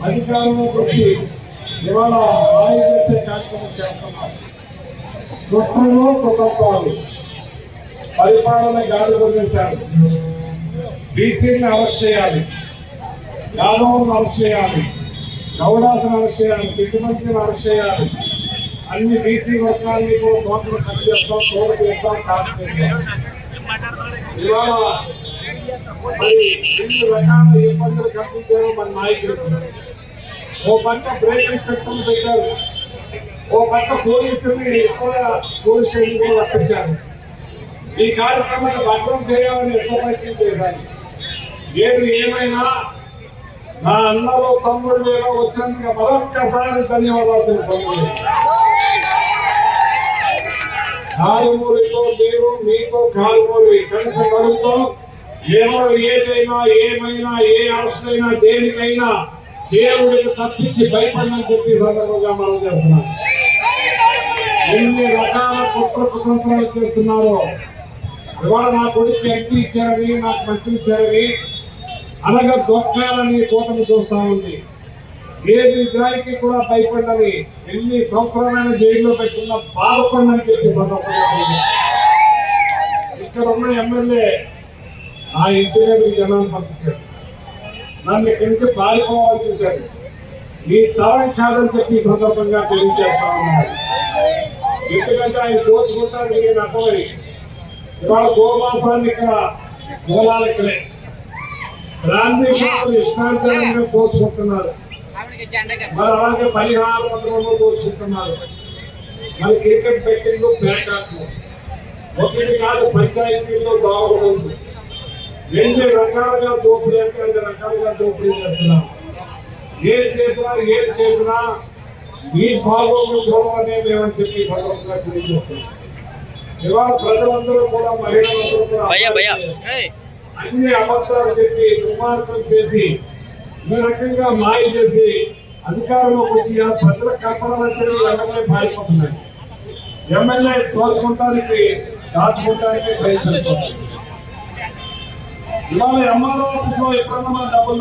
అధికారంలోకి వచ్చి ఇవాళ మాయ చేసే కార్యక్రమం చేస్తున్నారు. కుట్రలు కుటుంబాలు పరిపాలన గాలి వదిలేశారు. బీసీని అరెస్ట్ చేయాలి, యాదవ్ను అరెస్ట్ చేయాలి, గౌడాసును అరెస్ట్ చేయాలి, తిట్టుమంత్రిని అరెస్ట్ చేయాలి. అన్ని బీసీ వర్గాన్ని తోటలు కట్ చేస్తాం, తోడు చేస్తాం, కాపు చేస్తాం. ఇవాళ మరి ఎన్ని రకాల ఇబ్బందులు కల్పించారో మన నాయకులు. ఓ పక్క బ్రేకింగ్ చట్టం పెట్టారు, ఓ పక్క పోలీసుల్ని ఎక్కువ పోలీస్ స్టేషన్ రప్పించారు. ఈ కార్యక్రమాన్ని భద్రం చేయాలని ఎక్కువ ప్రయత్నం చేశారు. ఏది ఏమైనా నా అన్నలో తమ్ముడు వేలో వచ్చినందుకు మరొక్కసారి ధన్యవాదాలు తెలుపుతున్నాను. కారుమూరితో మీరు మీతో కారుమూరి కలిసి కడుతో ఏదైనా ఏమైనా ఏ అవసరమైనా దేనికైనా దేవుడికి తప్పించి భయపడని చెప్పి సందర్భంగా మనం చేస్తున్నాం. ఎన్ని రకాల కుట్ర కుతంత్రాలు చేస్తున్నారో. ఇవాళ నా కొడుకు ఎంపీ ఇచ్చారని, నాకు మంత్రి ఇచ్చారని అనగా దొక్కాలని కూటమి చూస్తా ఉంది. ఏది దానికి కూడా భయపడ్డని, ఎన్ని సంవత్సరాలైన జైల్లో పెట్టుకున్న బాధపడని చెప్పి ఇక్కడ ఉన్న ఎమ్మెల్యే ఆ ఇంటి మీద జనాన్ని పంపించాడు. నన్ను ఇక్కడి నుంచి పారిపోవాలని చూశాడు. ఈ తరం కాదని చెప్పి ఈ సందర్భంగా తెలియజేస్తా ఉన్నారు. ఎందుకంటే ఆయన దోచుకుంటారు నేను అర్థమై. ఇవాళ గోమాసాన్ని ఇక్కడ మూలాలు ఇక్కడే గాంధీ ఇష్టాంతరంగా దోచుకుంటున్నారు. మరి అలాగే పరిహార పత్రంలో దోచుకుంటున్నారు. మరి క్రికెట్ బెట్టింగ్ పేకాట్లు ఒకటి కాదు, పంచాయతీల్లో బాగుంది. ఎన్ని రకాలుగా దోపిడీ అంటే అన్ని రకాలుగా దోపిడీ చేస్తున్నారు. ఏది చేసినా మీ బాగోగులు చూడమనే మేమని చెప్పి సందర్భంగా తెలియజేస్తున్నాం. ఇవాళ ప్రజలందరూ కూడా, మహిళలందరూ కూడా అన్ని అబద్ధాలు చెప్పి దుర్మార్గం చేసి ఈ రకంగా మాయ చేసి అధికారంలోకి వచ్చి ప్రజల కల్పనలంటే ఎమ్మెల్యే పారిపోతున్నాయి. ఎమ్మెల్యే దోచుకుంటానికి దాచుకోవడానికి ప్రయత్నిస్తున్నారు. ఇవాళ ఎంఆర్ఓ ఆఫీస్లో ఎప్పుడన్నా డబ్బులు